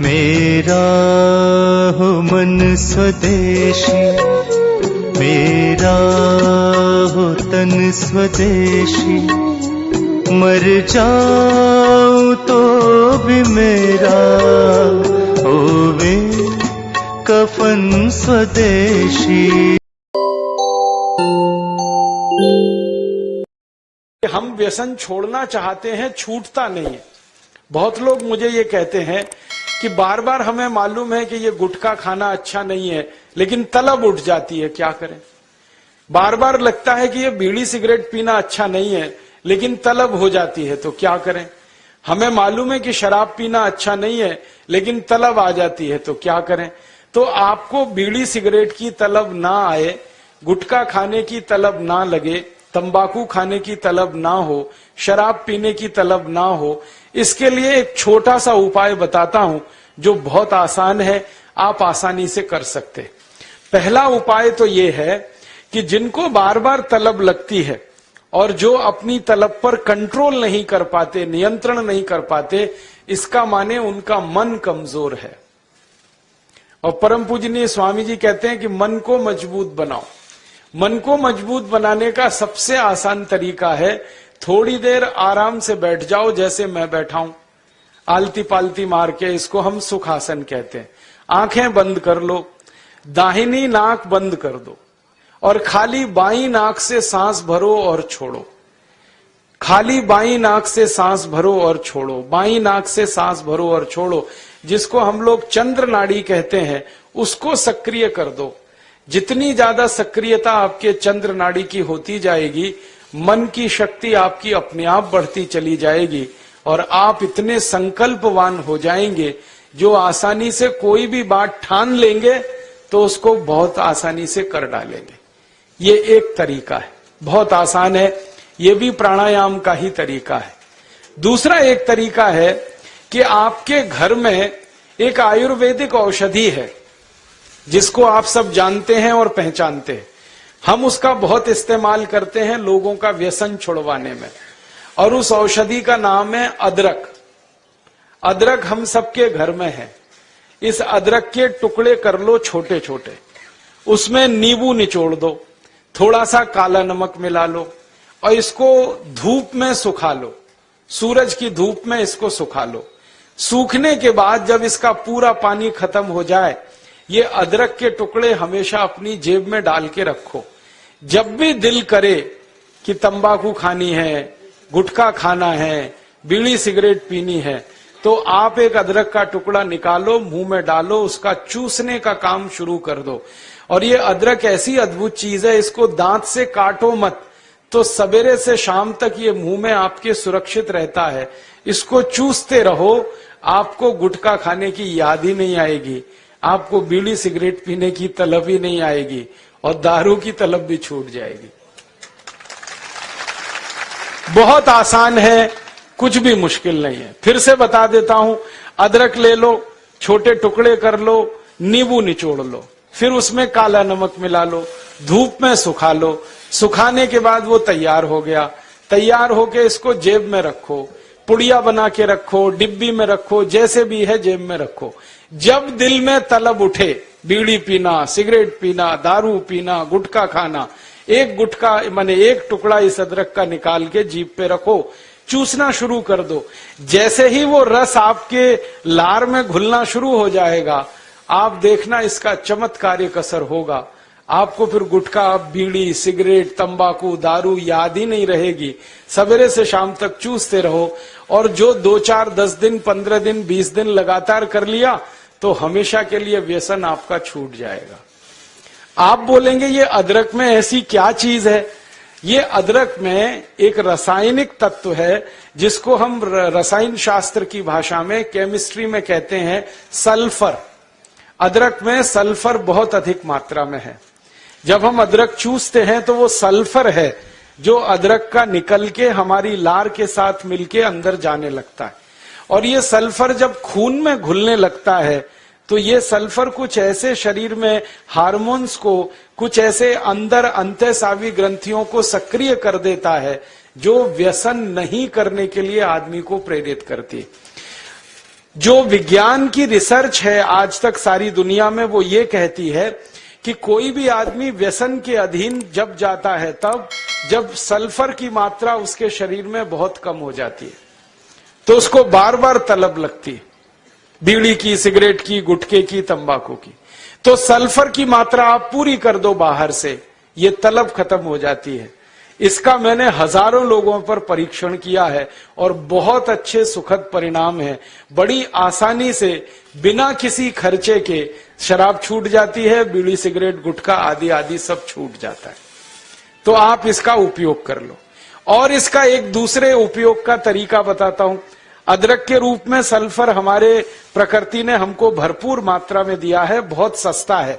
मेरा हो मन स्वदेशी, मेरा हो तन स्वदेशी, मर जाऊं तो भी मेरा होवे कफन स्वदेशी। हम व्यसन छोड़ना चाहते हैं, छूटता नहीं है। बहुत लोग मुझे ये कहते हैं कि बार बार हमें मालूम है कि ये गुटखा खाना अच्छा नहीं है, लेकिन तलब उठ जाती है, क्या करें। बार बार लगता है कि ये बीड़ी सिगरेट पीना अच्छा नहीं है, लेकिन तलब हो जाती है, तो क्या करें। हमें मालूम है कि शराब पीना अच्छा नहीं है, लेकिन तलब आ जाती है, तो क्या करें। तो आपको बीड़ी सिगरेट की तलब ना आए, गुटखा खाने की तलब ना लगे, तंबाकू खाने की तलब ना हो, शराब पीने की तलब ना हो, इसके लिए एक छोटा सा उपाय बताता हूं जो बहुत आसान है, आप आसानी से कर सकते। पहला उपाय तो ये है कि जिनको बार बार तलब लगती है और जो अपनी तलब पर कंट्रोल नहीं कर पाते, नियंत्रण नहीं कर पाते, इसका माने उनका मन कमजोर है। और परम पूजनीय स्वामी जी कहते हैं कि मन को मजबूत बनाओ। मन को मजबूत बनाने का सबसे आसान तरीका है, थोड़ी देर आराम से बैठ जाओ, जैसे मैं बैठा हूं, आलती पालती मार के, इसको हम सुखासन कहते हैं। आंखें बंद कर लो, दाहिनी नाक बंद कर दो और खाली बाईं नाक से सांस भरो और छोड़ो। खाली बाईं नाक से सांस भरो और छोड़ो, बाईं नाक से सांस भरो और छोड़ो, जिसको हम लोग चंद्र नाड़ी कहते हैं, उसको सक्रिय कर दो। जितनी ज्यादा सक्रियता आपके चंद्र नाड़ी की होती जाएगी, मन की शक्ति आपकी अपने आप बढ़ती चली जाएगी और आप इतने संकल्पवान हो जाएंगे जो आसानी से कोई भी बात ठान लेंगे तो उसको बहुत आसानी से कर डालेंगे। ये एक तरीका है, बहुत आसान है, ये भी प्राणायाम का ही तरीका है। दूसरा एक तरीका है कि आपके घर में एक आयुर्वेदिक औषधि है जिसको आप सब जानते हैं और पहचानते हैं। हम उसका बहुत इस्तेमाल करते हैं लोगों का व्यसन छुड़वाने में, और उस औषधि का नाम है अदरक। अदरक हम सबके घर में है। इस अदरक के टुकड़े कर लो छोटे छोटे, उसमें नींबू निचोड़ दो, थोड़ा सा काला नमक मिला लो और इसको धूप में सुखा लो, सूरज की धूप में इसको सुखा लो। सूखने के बाद जब इसका पूरा पानी खत्म हो जाए, ये अदरक के टुकड़े हमेशा अपनी जेब में डाल के रखो। जब भी दिल करे कि तंबाकू खानी है, गुटखा खाना है, बीड़ी सिगरेट पीनी है, तो आप एक अदरक का टुकड़ा निकालो, मुंह में डालो, उसका चूसने का काम शुरू कर दो। और ये अदरक ऐसी अद्भुत चीज है, इसको दांत से काटो मत, तो सवेरे से शाम तक ये मुंह में आपके सुरक्षित रहता है। इसको चूसते रहो, आपको गुटखा खाने की याद ही नहीं आएगी, आपको बीड़ी सिगरेट पीने की तलब ही नहीं आएगी और दारू की तलब भी छूट जाएगी। बहुत आसान है, कुछ भी मुश्किल नहीं है। फिर से बता देता हूं, अदरक ले लो, छोटे टुकड़े कर लो, नींबू निचोड़ लो, फिर उसमें काला नमक मिला लो, धूप में सुखा लो। सुखाने के बाद वो तैयार हो गया। तैयार होके इसको जेब में रखो, पुड़िया बना के रखो, डिब्बी में रखो, जैसे भी है जेब में रखो। जब दिल में तलब उठे, बीड़ी पीना, सिगरेट पीना, दारू पीना, गुटखा खाना, एक गुटखा माने एक टुकड़ा इस अदरक का निकाल के जीभ पे रखो, चूसना शुरू कर दो। जैसे ही वो रस आपके लार में घुलना शुरू हो जाएगा, आप देखना इसका चमत्कारिक असर होगा। आपको फिर गुटखा, बीड़ी, सिगरेट, तंबाकू, दारू याद ही नहीं रहेगी। सवेरे से शाम तक चूसते रहो, और जो 2, 4, 10 दिन, 15 दिन, 20 दिन लगातार कर लिया तो हमेशा के लिए व्यसन आपका छूट जाएगा। आप बोलेंगे ये अदरक में ऐसी क्या चीज है? ये अदरक में एक रासायनिक तत्व है जिसको हम रसायन शास्त्र की भाषा में, केमिस्ट्री में कहते हैं सल्फर। अदरक में सल्फर बहुत अधिक मात्रा में है। जब हम अदरक चूसते हैं तो वो सल्फर है जो अदरक का निकल के हमारी लार के साथ मिलके अंदर जाने लगता है। और ये सल्फर जब खून में घुलने लगता है तो ये सल्फर कुछ ऐसे शरीर में हार्मोन्स को, कुछ ऐसे अंदर अंतःस्रावी ग्रंथियों को सक्रिय कर देता है जो व्यसन नहीं करने के लिए आदमी को प्रेरित करती है। जो विज्ञान की रिसर्च है आज तक सारी दुनिया में, वो ये कहती है कि कोई भी आदमी व्यसन के अधीन जब जाता है तब जब सल्फर की मात्रा उसके शरीर में बहुत कम हो जाती है, तो उसको बार बार तलब लगती है, बीड़ी की, सिगरेट की, गुटखे की, तंबाकू की। तो सल्फर की मात्रा आप पूरी कर दो बाहर से, ये तलब खत्म हो जाती है। इसका मैंने हजारों लोगों पर परीक्षण किया है और बहुत अच्छे सुखद परिणाम है। बड़ी आसानी से बिना किसी खर्चे के शराब छूट जाती है, बीड़ी, सिगरेट, गुटखा आदि आदि सब छूट जाता है। तो आप इसका उपयोग कर लो। और इसका एक दूसरे उपयोग का तरीका बताता हूं। अदरक के रूप में सल्फर हमारे प्रकृति ने हमको भरपूर मात्रा में दिया है, बहुत सस्ता है।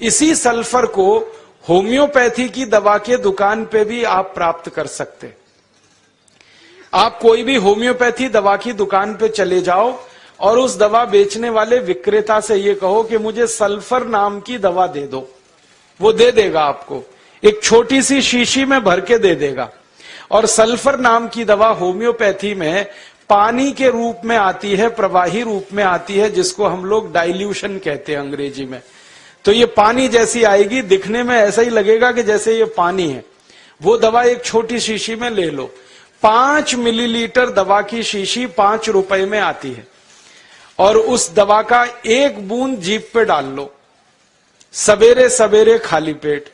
इसी सल्फर को होम्योपैथी की दवा के दुकान पे भी आप प्राप्त कर सकते। आप कोई भी होम्योपैथी दवा की दुकान पे चले जाओ और उस दवा बेचने वाले विक्रेता से ये कहो कि मुझे सल्फर नाम की दवा दे दो, वो दे देगा आपको, एक छोटी सी शीशी में भर के दे देगा। और सल्फर नाम की दवा होम्योपैथी में पानी के रूप में आती है, प्रवाही रूप में आती है, जिसको हम लोग डाइल्यूशन कहते हैं अंग्रेजी में। तो ये पानी जैसी आएगी, दिखने में ऐसा ही लगेगा कि जैसे ये पानी है। वो दवा एक छोटी शीशी में ले लो। 5 मिलीलीटर दवा की शीशी 5 रुपए में आती है और उस दवा का 1 बूंद जीभ पे डाल लो, सवेरे सवेरे खाली पेट,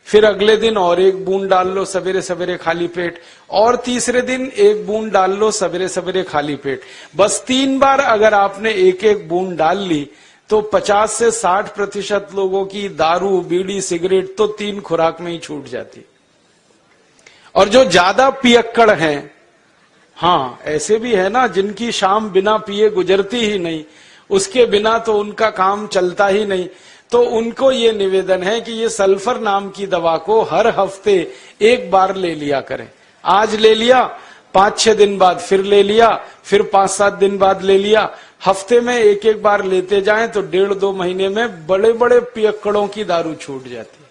फिर अगले दिन और 1 बूंद डाल लो सवेरे सवेरे खाली पेट, और तीसरे दिन 1 बूंद डाल लो सवेरे सवेरे खाली पेट। बस 3 बार अगर आपने 1-1 बूंद डाल ली तो 50 से 60% लोगों की दारू, बीड़ी, सिगरेट तो 3 खुराक में ही छूट जाती। और जो ज्यादा पियक्कड़ हैं, हाँ ऐसे भी है ना जिनकी शाम बिना पिए गुजरती ही नहीं, उसके बिना तो उनका काम चलता ही नहीं, तो उनको ये निवेदन है कि ये सल्फर नाम की दवा को हर हफ्ते 1 बार ले लिया करें। आज ले लिया, 5-6 दिन बाद फिर ले लिया, फिर 5-7 दिन बाद ले लिया। हफ्ते में 1-1 बार लेते जाएं तो 1.5-2 महीने में बड़े बड़े पियक्कड़ों की दारू छूट जाती है।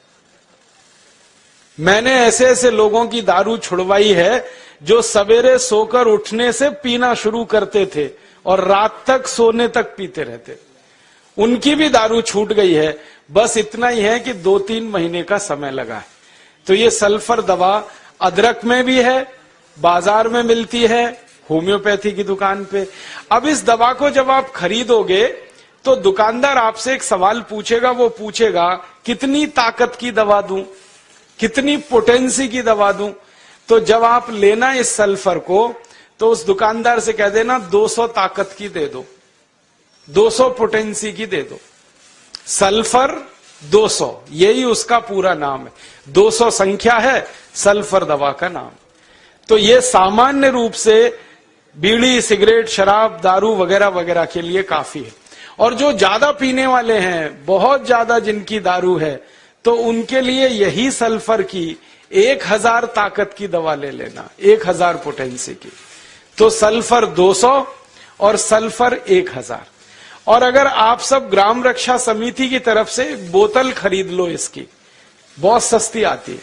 मैंने ऐसे ऐसे लोगों की दारू छुड़वाई है जो सवेरे सोकर उठने से पीना शुरू करते थे और रात तक सोने तक पीते रहते, उनकी भी दारू छूट गई है। बस इतना ही है कि 2-3 महीने का समय लगा है। तो ये सल्फर दवा अदरक में भी है, बाजार में मिलती है, होम्योपैथी की दुकान पे। अब इस दवा को जब आप खरीदोगे तो दुकानदार आपसे एक सवाल पूछेगा, वो पूछेगा कितनी ताकत की दवा दूं, कितनी पोटेंसी की दवा दूं। तो जब आप लेना इस सल्फर को तो उस दुकानदार से कह देना 200 ताकत की दे दो, 200 पोटेंसी की दे दो। सल्फर 200, यही उसका पूरा नाम है। 200 संख्या है सल्फर दवा का नाम। तो ये सामान्य रूप से बीड़ी, सिगरेट, शराब, दारू वगैरह वगैरह के लिए काफी है। और जो ज्यादा पीने वाले हैं, बहुत ज्यादा जिनकी दारू है, तो उनके लिए यही सल्फर की 1000 ताकत की दवा ले लेना, 1000 पोटेंसी की। तो सल्फर 200 और सल्फर 1000। और अगर आप सब ग्राम रक्षा समिति की तरफ से एक बोतल खरीद लो, इसकी बहुत सस्ती आती है,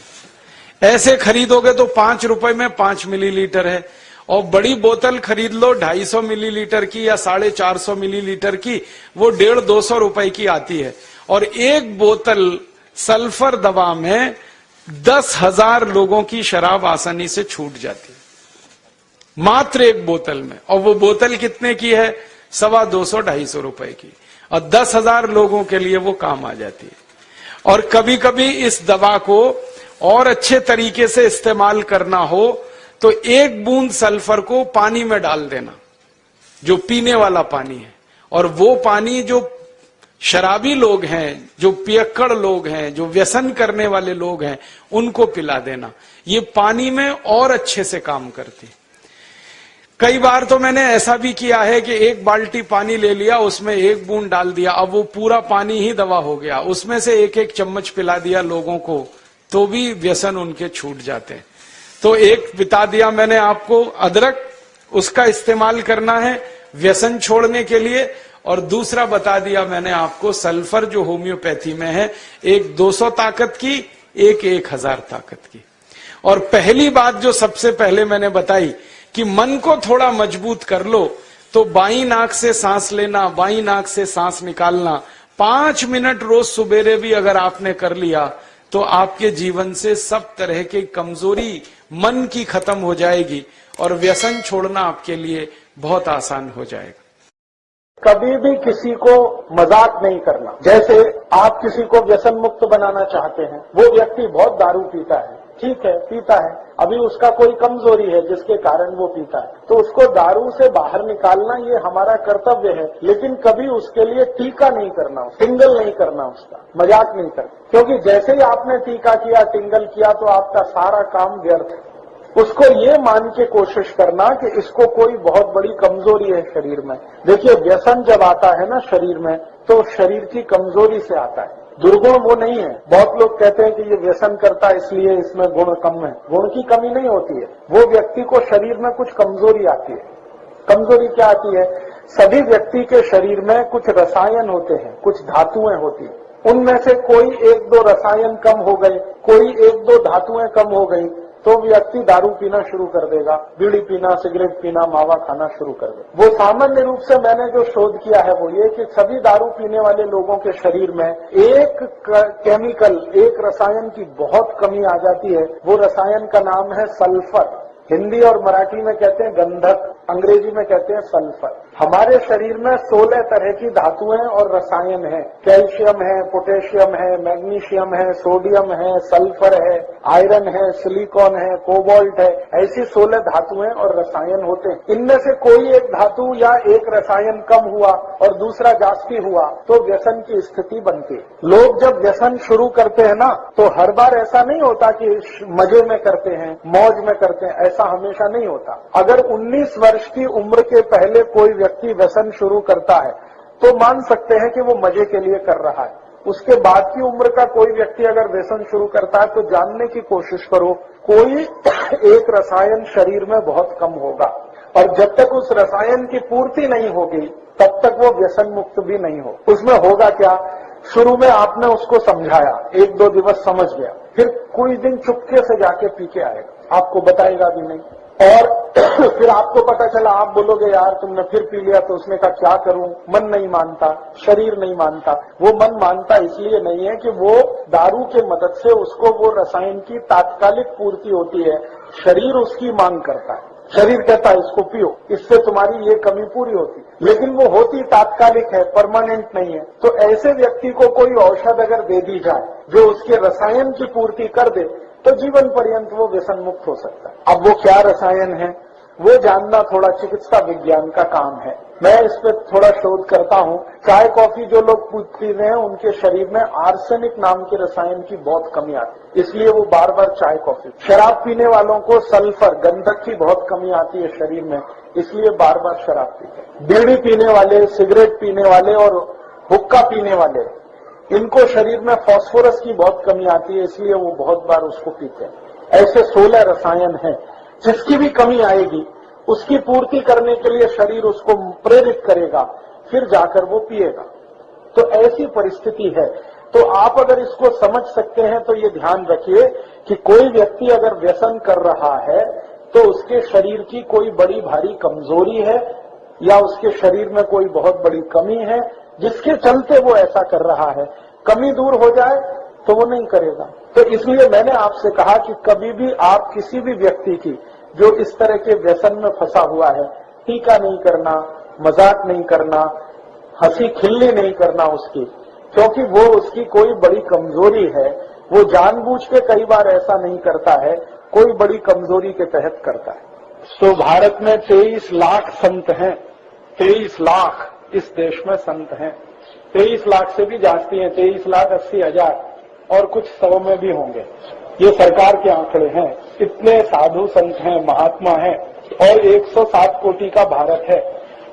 ऐसे खरीदोगे तो 5 रुपए में 5 मिलीलीटर है। और बड़ी बोतल खरीद लो 250 मिलीलीटर की या 450 मिलीलीटर की, वो 150-200 रुपए की आती है। और एक बोतल सल्फर दवा में 10,000 लोगों की शराब आसानी से छूट जाती है, मात्र एक बोतल में। और वो बोतल कितने की है? 250-250 रुपए की, और 10,000 लोगों के लिए वो काम आ जाती है। और कभी कभी इस दवा को और अच्छे तरीके से इस्तेमाल करना हो तो 1 बूंद सल्फर को पानी में डाल देना, जो पीने वाला पानी है, और वो पानी जो शराबी लोग हैं, जो पियक्कड़ लोग हैं, जो व्यसन करने वाले लोग हैं, उनको पिला देना। ये पानी में और अच्छे से काम करती। कई बार तो मैंने ऐसा भी किया है कि 1 बाल्टी पानी ले लिया, उसमें 1 बूंद डाल दिया, अब वो पूरा पानी ही दवा हो गया। उसमें से 1-1 चम्मच पिला दिया लोगों को, तो भी व्यसन उनके छूट जाते हैं। तो एक बता दिया मैंने आपको, अदरक, उसका इस्तेमाल करना है व्यसन छोड़ने के लिए। और दूसरा बता दिया मैंने आपको सल्फर, जो होम्योपैथी में है, एक 200 ताकत की, एक 1000 ताकत की। और पहली बात जो सबसे पहले मैंने बताई कि मन को थोड़ा मजबूत कर लो, तो बाईं नाक से सांस लेना, बाईं नाक से सांस निकालना 5 मिनट रोज सुबेरे भी अगर आपने कर लिया तो आपके जीवन से सब तरह की कमजोरी मन की खत्म हो जाएगी और व्यसन छोड़ना आपके लिए बहुत आसान हो जाएगा। कभी भी किसी को मजाक नहीं करना। जैसे आप किसी को व्यसन मुक्त बनाना चाहते हैं, वो व्यक्ति बहुत दारू पीता है, ठीक है, पीता है, अभी उसका कोई कमजोरी है जिसके कारण वो पीता है, तो उसको दारू से बाहर निकालना ये हमारा कर्तव्य है, लेकिन कभी उसके लिए टीका नहीं करना, टिंगल नहीं करना, उसका मजाक नहीं करना, क्योंकि जैसे ही आपने टीका किया, टिंगल किया तो आपका सारा काम व्यर्थ है। उसको ये मान के कोशिश करना कि इसको कोई बहुत बड़ी कमजोरी है शरीर में। देखिए, व्यसन जब आता है ना शरीर में, तो शरीर की कमजोरी से आता है, दुर्गुण वो नहीं है। बहुत लोग कहते हैं कि ये व्यसन करता है इसलिए इसमें गुण कम है। गुण की कमी नहीं होती है, वो व्यक्ति को शरीर में कुछ कमजोरी आती है। कमजोरी क्या आती है? सभी व्यक्ति के शरीर में कुछ रसायन होते हैं, कुछ धातुएं होती है, उनमें से कोई 1-2 रसायन कम हो गए, कोई 1-2 धातुएं कम हो गई तो व्यक्ति दारू पीना शुरू कर देगा, बीड़ी पीना, सिगरेट पीना, मावा खाना शुरू कर देगा। वो सामान्य रूप से मैंने जो शोध किया है वो ये कि सभी दारू पीने वाले लोगों के शरीर में एक केमिकल, एक रसायन की बहुत कमी आ जाती है। वो रसायन का नाम है सल्फर। हिंदी और मराठी में कहते हैं गंधक, अंग्रेजी में कहते हैं सल्फर। हमारे शरीर में 16 तरह की धातुएं और रसायन हैं। कैल्शियम है, पोटेशियम है, मैग्नीशियम है, सोडियम है, सल्फर है, आयरन है, सिलिकॉन है, कोबाल्ट है, ऐसी 16 धातुएं और रसायन होते हैं। इनमें से कोई एक धातु या एक रसायन कम हुआ और दूसरा जास्ती हुआ तो व्यसन की स्थिति बनती है। लोग जब व्यसन शुरू करते हैं ना, तो हर बार ऐसा नहीं होता कि मजे में करते हैं, मौज में करते हैं, ऐसा हमेशा नहीं होता। अगर 19 वर्ष की उम्र के पहले कोई व्यक्ति व्यसन शुरू करता है तो मान सकते हैं कि वो मजे के लिए कर रहा है। उसके बाद की उम्र का कोई व्यक्ति अगर व्यसन शुरू करता है तो जानने की कोशिश करो, कोई एक रसायन शरीर में बहुत कम होगा, और जब तक उस रसायन की पूर्ति नहीं होगी तब तक वो व्यसन मुक्त भी नहीं हो। उसमें होगा क्या? शुरू में आपने उसको समझाया, 1-2 दिवस समझ गया, फिर कोई दिन चुपके से जाके पी के आएगा, आपको बताएगा भी नहीं, और फिर आपको पता चला, आप बोलोगे यार तुमने फिर पी लिया, तो उसने कहा क्या करूं, मन नहीं मानता, शरीर नहीं मानता। वो मन मानता इसलिए नहीं है कि वो दारू के मदद से उसको वो रसायन की तात्कालिक पूर्ति होती है, शरीर उसकी मांग करता है, शरीर कहता है इसको पियो, इससे तुम्हारी ये कमी पूरी होती, लेकिन वो होती तात्कालिक है, परमानेंट नहीं है। तो ऐसे व्यक्ति को कोई औषध अगर दे दी जाए जो उसके रसायन की पूर्ति कर दे तो जीवन पर्यंत वो व्यसन मुक्त हो सकता है। अब वो क्या रसायन है वो जानना थोड़ा चिकित्सा विज्ञान का काम है। मैं इस पर थोड़ा शोध करता हूँ। चाय कॉफी जो लोग पी रहे हैं उनके शरीर में आर्सेनिक नाम के रसायन की बहुत कमी आती है, इसलिए वो बार बार चाय कॉफी। शराब पीने वालों को सल्फर, गंधक की बहुत कमी आती है शरीर में, इसलिए बार बार शराब पीते हैं। बीड़ी पीने वाले, सिगरेट पीने वाले और हुक्का पीने वाले, इनको शरीर में फास्फोरस की बहुत कमी आती है, इसलिए वो बहुत बार उसको पीते हैं। ऐसे 16 रसायन हैं, जिसकी भी कमी आएगी उसकी पूर्ति करने के लिए शरीर उसको प्रेरित करेगा, फिर जाकर वो पिएगा। तो ऐसी परिस्थिति है। तो आप अगर इसको समझ सकते हैं तो ये ध्यान रखिए कि कोई व्यक्ति अगर व्यसन कर रहा है तो उसके शरीर की कोई बड़ी भारी कमजोरी है या उसके शरीर में कोई बहुत बड़ी कमी है जिसके चलते वो ऐसा कर रहा है। कमी दूर हो जाए तो वो नहीं करेगा। तो इसलिए मैंने आपसे कहा कि कभी भी आप किसी भी व्यक्ति की जो इस तरह के व्यसन में फंसा हुआ है, टीका नहीं करना, मजाक नहीं करना, हंसी खिल्ली नहीं करना उसकी, क्योंकि वो उसकी कोई बड़ी कमजोरी है। वो जानबूझ के कई बार ऐसा नहीं करता है, कोई बड़ी कमजोरी के तहत करता है। तो भारत में 23 लाख संत हैं, 23 लाख इस देश में संत हैं। 23 लाख से भी जास्ती हैं, 23,80,000 और कुछ 100 में भी होंगे। ये सरकार के आंकड़े हैं। इतने साधु संत हैं, महात्मा हैं, और 107 कोटि का भारत है।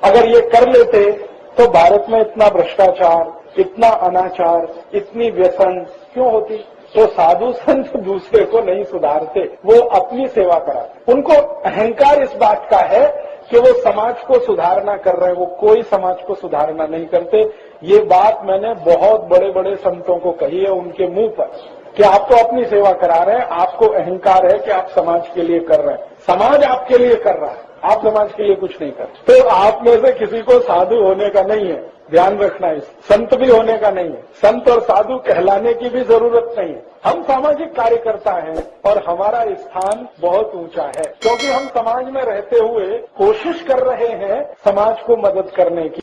अगर ये कर लेते तो भारत में इतना भ्रष्टाचार, इतना अनाचार, इतनी व्यसन क्यों होती? तो साधु संत दूसरे को नहीं सुधारते, वो अपनी सेवा कराते। उनको अहंकार इस बात का है कि वो समाज को सुधारना कर रहे हैं, वो कोई समाज को सुधारना नहीं करते। ये बात मैंने बहुत बड़े बड़े संतों को कही है उनके मुंह पर कि आप तो अपनी सेवा करा रहे हैं, आपको अहंकार है कि आप समाज के लिए कर रहे हैं। समाज आपके लिए कर रहा है, आप समाज के लिए कुछ नहीं करते। तो आप में से किसी को साधु होने का नहीं है, ध्यान रखना है। संत भी होने का नहीं है, संत और साधु कहलाने की भी जरूरत नहीं है। हम सामाजिक कार्यकर्ता हैं और हमारा स्थान बहुत ऊंचा है, क्योंकि हम समाज में रहते हुए कोशिश कर रहे हैं समाज को मदद करने की।